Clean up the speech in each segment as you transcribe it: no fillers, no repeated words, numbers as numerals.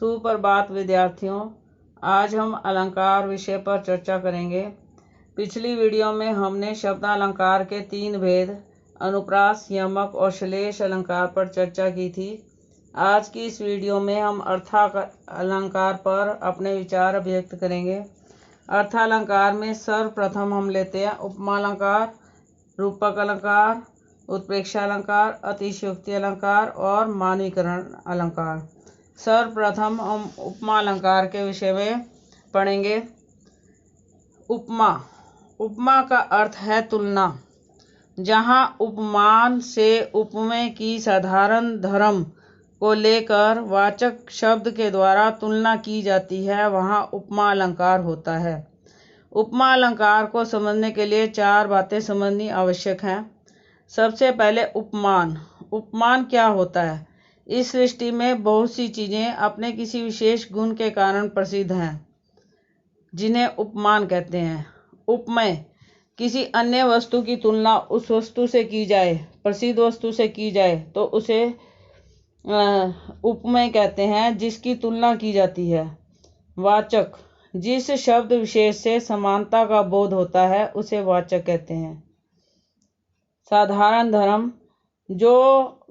सुप्रभात विद्यार्थियों, आज हम अलंकार विषय पर चर्चा करेंगे। पिछली वीडियो में हमने शब्दालंकार के 3 भेद अनुप्रास, यमक और श्लेष अलंकार पर चर्चा की थी। आज की इस वीडियो में हम अर्थालंकार पर अपने विचार व्यक्त करेंगे। अर्थालंकार में सर्वप्रथम हम लेते हैं उपमालंकार, रूपक अलंकार, उत्प्रेक्षालंकार, अतिशयोक्ति अलंकार और मानवीकरण अलंकार। सर्वप्रथम हम उपमा अलंकार के विषय में पढ़ेंगे। उपमा का अर्थ है तुलना। जहाँ उपमान से उपमेय की साधारण धर्म को लेकर वाचक शब्द के द्वारा तुलना की जाती है, वहाँ उपमा अलंकार होता है। उपमा अलंकार को समझने के लिए 4 बातें समझनी आवश्यक हैं। सबसे पहले उपमान क्या होता है? इस सृष्टि में बहुत सी चीज़ें अपने किसी विशेष गुण के कारण प्रसिद्ध हैं, जिन्हें उपमान कहते हैं। उपमेय किसी अन्य वस्तु की तुलना उस वस्तु से की जाए, प्रसिद्ध वस्तु से की जाए तो उसे उपमेय कहते हैं, जिसकी तुलना की जाती है। वाचक जिस शब्द विशेष से समानता का बोध होता है उसे वाचक कहते हैं। साधारण धर्म जो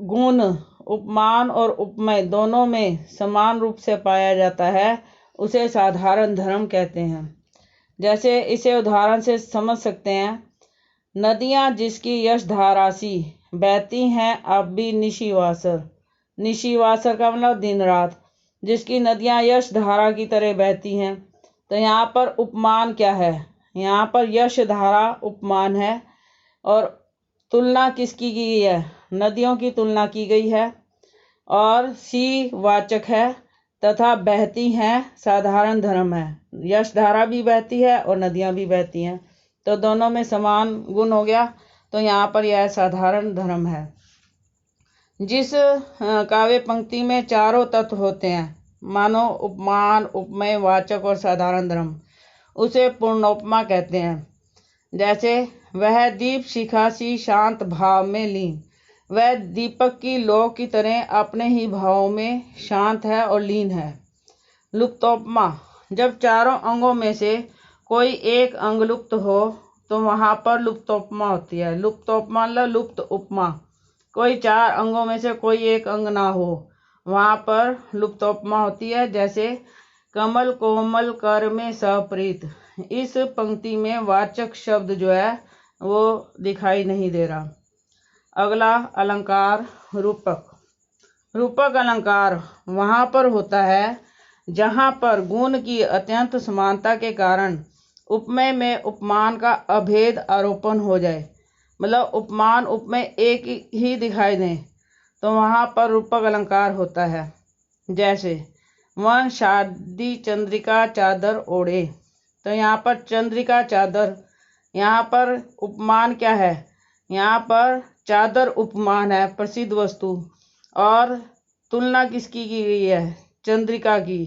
गुण उपमान और उपमेय दोनों में समान रूप से पाया जाता है उसे साधारण धर्म कहते हैं। जैसे इसे उदाहरण से समझ सकते हैं। नदियाँ जिसकी यश धारा सी बहती हैं अब भी निशिवासर। निशिवासर का मतलब दिन रात। जिसकी नदियाँ यश धारा की तरह बहती हैं। तो यहाँ पर उपमान क्या है? यहाँ पर यश धारा उपमान है और तुलना किसकी की गई है? नदियों की तुलना की गई है और सी वाचक है तथा बहती हैं साधारण धर्म है। यश धारा भी बहती है और नदियाँ भी बहती हैं, तो दोनों में समान गुण हो गया। तो यहाँ पर यह साधारण धर्म है। जिस काव्य पंक्ति में चारों तत्व होते हैं, मानो उपमान, उपमेय, वाचक और साधारण धर्म, उसे पूर्णोपमा कहते हैं। जैसे वह दीप शिखा सी शांत भाव में लीन। वह दीपक की लौ की तरह अपने ही भाव में शांत है और लीन है। लुप्तोपमा जब चारों अंगों में से कोई एक अंग लुप्त हो तो वहाँ पर लुप्तोपमा होती है। लुप्तोपमा लुप्त उपमा। कोई 4 अंगों में से कोई एक अंग ना हो, वहाँ पर लुप्तोपमा होती है। जैसे कमल कोमल कर में सप्रीत। इस पंक्ति में वाचक शब्द जो है वो दिखाई नहीं दे रहा। अगला अलंकार रूपक। रूपक अलंकार वहाँ पर होता है जहाँ पर गुण की अत्यंत समानता के कारण उपमेय में उपमान का अभेद आरोपण हो जाए। मतलब उपमान उपमेय एक ही दिखाई दें तो वहाँ पर रूपक अलंकार होता है। जैसे वन शादी चंद्रिका चादर ओढ़े। तो यहाँ पर चंद्रिका चादर, यहाँ पर उपमान क्या है? यहाँ पर चादर उपमान है, प्रसिद्ध वस्तु, और तुलना किसकी की गई है? चंद्रिका की।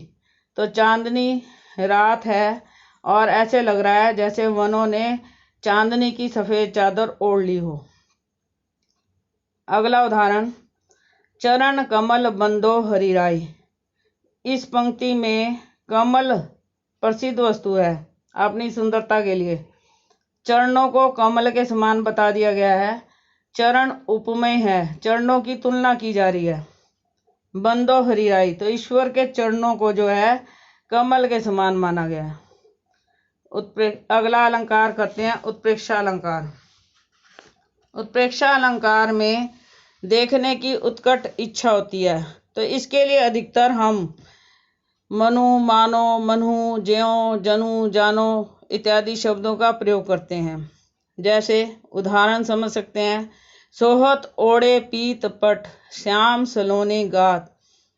तो चांदनी रात है और ऐसे लग रहा है जैसे वनों ने चांदनी की सफ़ेद चादर ओढ़ ली हो। अगला उदाहरण चरण कमल बंदो हरिराई। इस पंक्ति में कमल प्रसिद्ध वस्तु है अपनी सुंदरता के लिए। चरणों को कमल के समान बता दिया गया है। चरण उपमेय है, चरणों की तुलना की जा रही है। बंदो हरिराई तो ईश्वर के चरणों को जो है कमल के समान माना गया है। अगला अलंकार करते हैं उत्प्रेक्षा अलंकार। उत्प्रेक्षा अलंकार में देखने की उत्कट इच्छा होती है, तो इसके लिए अधिकतर हम मनु, मानो, मनु, ज्यों, जनु, जानो इत्यादि शब्दों का प्रयोग करते हैं। जैसे उदाहरण समझ सकते हैं। सोहत ओढ़े पीत पट श्याम सलोने गात।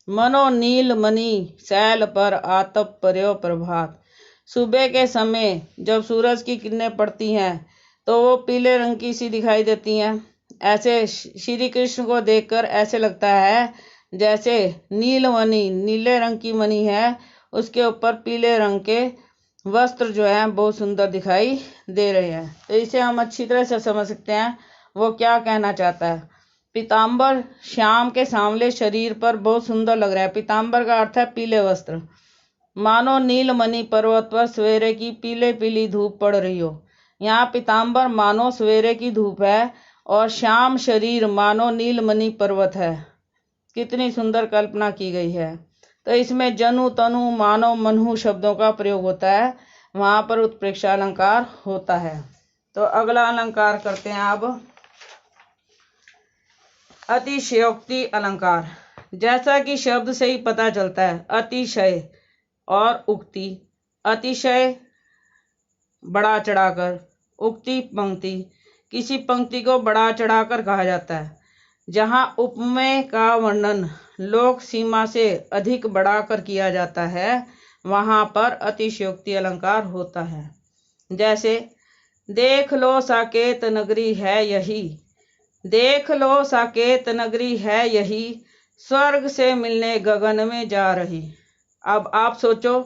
मनो नील मणि शैल पर आतप पर्यो प्रभात। सुबह के समय जब सूरज की किरणें पड़ती हैं तो वो पीले रंग की सी दिखाई देती हैं। ऐसे श्री कृष्ण को देखकर ऐसे लगता है जैसे नीलमणि, नीले रंग की मणि है, उसके ऊपर पीले रंग के वस्त्र जो हैं बहुत सुंदर दिखाई दे रहे हैं। तो इसे हम अच्छी तरह से समझ सकते हैं वो क्या कहना चाहता है। पीताम्बर श्याम के सांवले शरीर पर बहुत सुंदर लग रहा है। पीताम्बर का अर्थ है पीले वस्त्र। मानो नीलमणि पर्वत पर सवेरे की पीले पीली धूप पड़ रही हो। यहाँ पीताम्बर मानो सवेरे की धूप है और श्याम शरीर मानो नीलमणि पर्वत है। कितनी सुंदर कल्पना की गई है। तो इसमें जनु तनु मानो मनहु शब्दों का प्रयोग होता है, वहां पर उत्प्रेक्षा अलंकार होता है। तो अगला अलंकार करते हैं अब अतिशयोक्ति अलंकार। जैसा कि शब्द से ही पता चलता है, अतिशय और उक्ति। अतिशय बढ़ा चढ़ाकर, उक्ति पंक्ति, किसी पंक्ति को बढ़ा चढ़ाकर कहा जाता है। जहाँ उपमेय का वर्णन लोक सीमा से अधिक बढ़ाकर किया जाता है, वहां पर अतिशयोक्ति अलंकार होता है। जैसे देख लो साकेत नगरी है यही, देख लो साकेत नगरी है यही, स्वर्ग से मिलने गगन में जा रही। अब आप सोचो,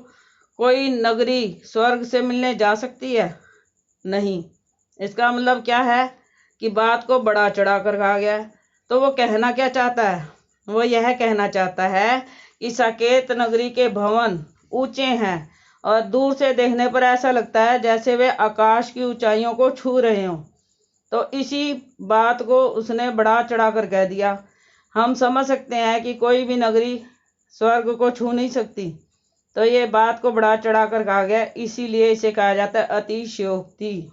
कोई नगरी स्वर्ग से मिलने जा सकती है? नहीं। इसका मतलब क्या है कि बात को बढ़ा चढ़ा कर कहा गया है। तो वो कहना क्या चाहता है? वो यह कहना चाहता है कि साकेत नगरी के भवन ऊंचे हैं और दूर से देखने पर ऐसा लगता है जैसे वे आकाश की ऊंचाइयों को छू रहे हों। तो इसी बात को उसने बढ़ा चढ़ा कर कह दिया। हम समझ सकते हैं कि कोई भी नगरी स्वर्ग को छू नहीं सकती। तो ये बात को बढ़ा चढ़ा कर कहा गया, इसीलिए इसे कहा जाता है अतिशयोक्ति।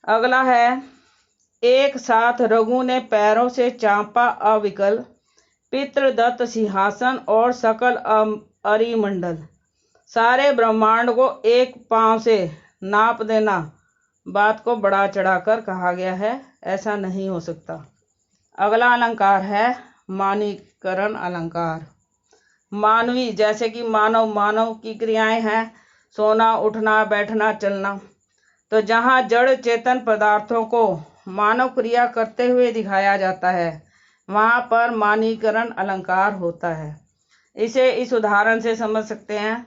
अगला है एक साथ रघु ने पैरों से चांपा अविकल, पितृदत्त सिंहासन और सकल अरिमंडल। सारे ब्रह्मांड को एक पांव से नाप देना बात को बढ़ा चढ़ाकर कहा गया है, ऐसा नहीं हो सकता। अगला अलंकार है मानवीकरण अलंकार। मानवी जैसे कि मानव, मानव की क्रियाएं हैं सोना, उठना, बैठना, चलना। तो जहाँ जड़ चेतन पदार्थों को मानव क्रिया करते हुए दिखाया जाता है, वहाँ पर मानवीकरण अलंकार होता है। इसे इस उदाहरण से समझ सकते हैं।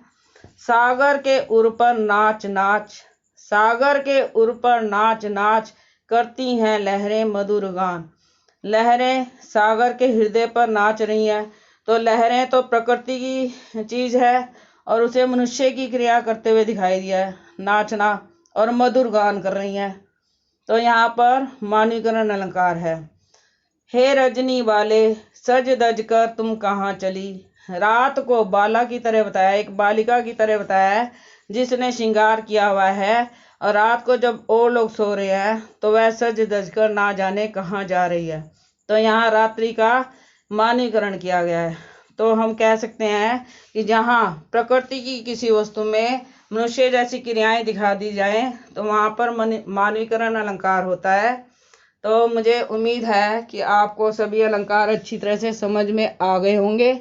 सागर के उर पर नाच नाच, सागर के उर पर नाच नाच, करती हैं लहरें मधुर गान। लहरें सागर के हृदय पर नाच रही हैं। तो लहरें तो प्रकृति की चीज है और उसे मनुष्य की क्रिया करते हुए दिखाई दिया है, नाचना और मधुर गान कर रही हैं। तो यहाँ पर मानवीकरण अलंकार है। हे रजनी वाले सज दज कर तुम कहाँ चली। रात को बाला की तरह बताया, एक बालिका की तरह बताया है जिसने श्रृंगार किया हुआ है, और रात को जब और लोग सो रहे हैं तो वह सज दज कर ना जाने कहाँ जा रही है। तो यहाँ रात्रि का मानवीकरण किया गया है। तो हम कह सकते हैं कि जहाँ प्रकृति की किसी वस्तु में मनुष्य जैसी क्रियाएं दिखा दी जाएं तो वहाँ पर मानवीकरण अलंकार होता है। तो मुझे उम्मीद है कि आपको सभी अलंकार अच्छी तरह से समझ में आ गए होंगे।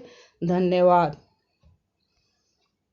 धन्यवाद।